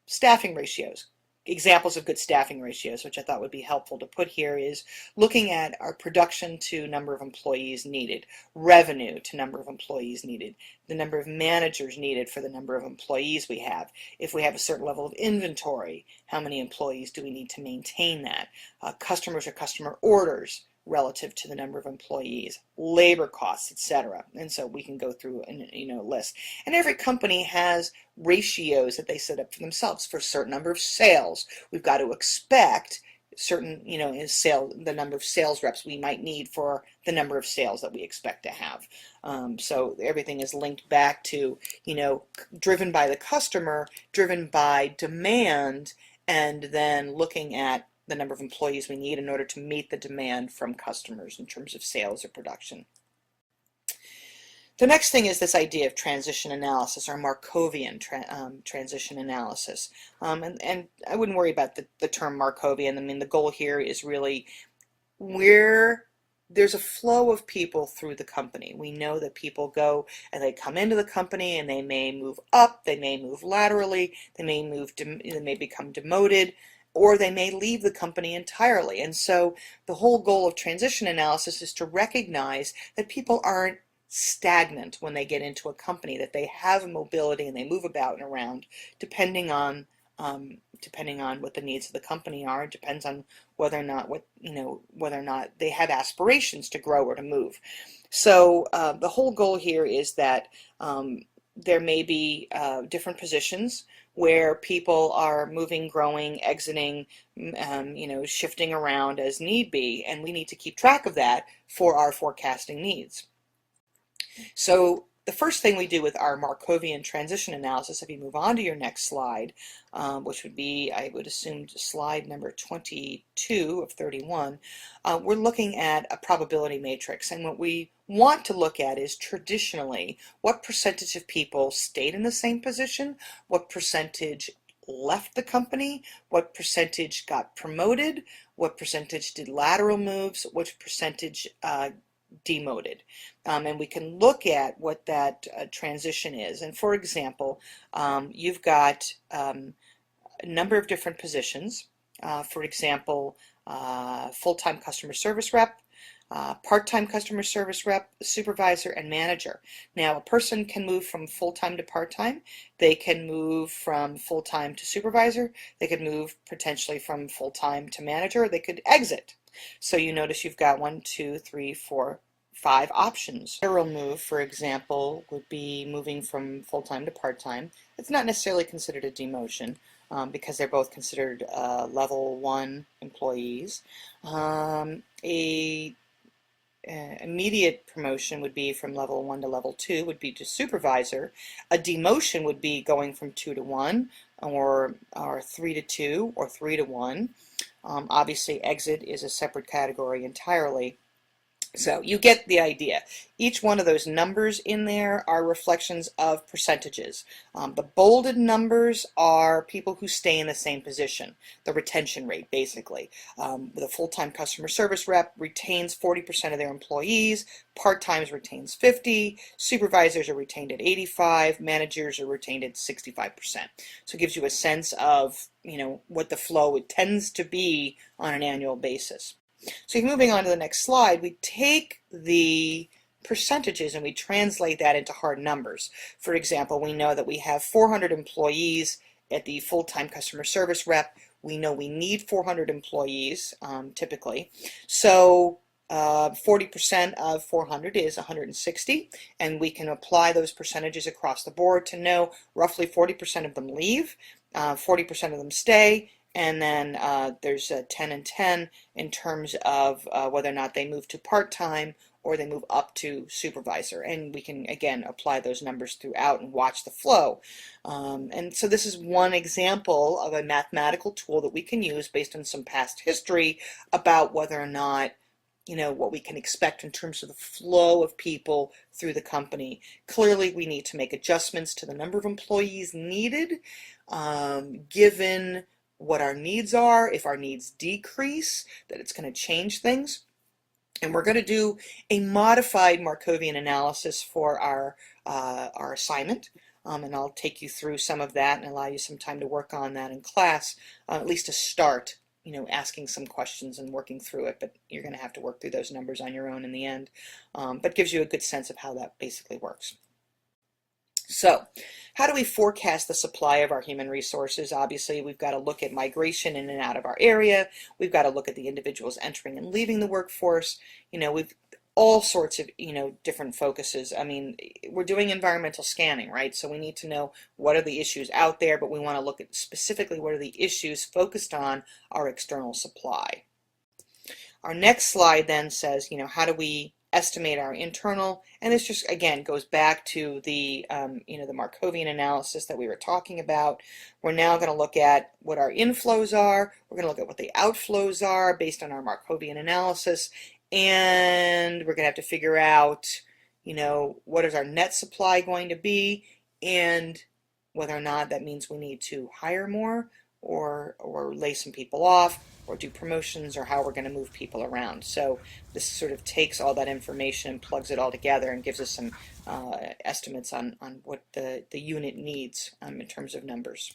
Staffing ratios. Examples of good staffing ratios, which I thought would be helpful to put here, is looking at our production to number of employees needed, revenue to number of employees needed, the number of managers needed for the number of employees we have. If we have a certain level of inventory, how many employees do we need to maintain that? Customers or customer orders relative to the number of employees, labor costs, etc. And so we can go through a list. And every company has ratios that they set up for themselves. For a certain number of sales, we've got to expect certain, the number of sales reps we might need for the number of sales that we expect to have. So everything is linked back to, driven by the customer, driven by demand, and then looking at the number of employees we need in order to meet the demand from customers in terms of sales or production. The next thing is this idea of transition analysis, or Markovian transition analysis. And I wouldn't worry about the term Markovian. I mean, the goal here is really where there's a flow of people through the company. We know that people go and they come into the company and they may move up, they may move laterally, they may become demoted, or they may leave the company entirely. And so the whole goal of transition analysis is to recognize that people aren't stagnant when they get into a company, that they have mobility and they move about and around depending on what the needs of the company are. It depends on whether or not they have aspirations to grow or to move. So the whole goal here is that there may be different positions where people are moving, growing, exiting, shifting around as need be, and we need to keep track of that for our forecasting needs. So the first thing we do with our Markovian transition analysis, if you move on to your next slide, which would be, I would assume, slide number 22 of 31, we're looking at a probability matrix. And what we want to look at is traditionally what percentage of people stayed in the same position, what percentage left the company, what percentage got promoted, what percentage did lateral moves, which percentage demoted. And we can look at what that transition is. And for example, you've got a number of different positions. For example, full-time customer service rep, part-time customer service rep, supervisor, and manager. Now, a person can move from full-time to part-time. They can move from full-time to supervisor. They could move potentially from full-time to manager. They could exit. So you notice you've got 1, 2, 3, 4, 5 options. A lateral move, for example, would be moving from full-time to part-time. It's not necessarily considered a demotion because they're both considered level 1 employees. Immediate promotion would be from level 1 to level 2, would be to supervisor. A demotion would be going from 2 to 1, or 3 to 2, or 3 to 1. Obviously, exit is a separate category entirely. So you get the idea. Each one of those numbers in there are reflections of percentages. The bolded numbers are people who stay in the same position, the retention rate basically. The full-time customer service rep retains 40% of their employees, part-times retains 50, supervisors are retained at 85, managers are retained at 65%. So it gives you a sense of what the flow tends to be on an annual basis. So moving on to the next slide, we take the percentages and we translate that into hard numbers. For example, we know that we have 400 employees at the full-time customer service rep. We know we need 400 employees typically. So 40% of 400 is 160, and we can apply those percentages across the board to know roughly 40% of them leave, 40% of them stay, and then there's 10 and 10 in terms of whether or not they move to part-time or they move up to supervisor. And we can, again, apply those numbers throughout and watch the flow. And so this is one example of a mathematical tool that we can use based on some past history about whether or not what we can expect in terms of the flow of people through the company. Clearly, we need to make adjustments to the number of employees needed, given what our needs are. If our needs decrease, that it's going to change things. And we're going to do a modified Markovian analysis for our assignment. and I'll take you through some of that and allow you some time to work on that in class, at least to start, asking some questions and working through it, but you're going to have to work through those numbers on your own in the end, but gives you a good sense of how that basically works. So, how do we forecast the supply of our human resources? Obviously, we've got to look at migration in and out of our area. We've got to look at the individuals entering and leaving the workforce. We've all sorts of, different focuses. I mean, we're doing environmental scanning, right? So we need to know what are the issues out there, but we want to look at specifically what are the issues focused on our external supply. Our next slide then says, how do we estimate our internal, and this just again goes back to the the Markovian analysis that we were talking about. We're now going to look at what our inflows are. We're going to look at what the outflows are based on our Markovian analysis, and we're going to have to figure out what is our net supply going to be, and whether or not that means we need to hire more or lay some people off or do promotions, or how we're going to move people around. So this sort of takes all that information and plugs it all together and gives us some estimates on what the unit needs in terms of numbers.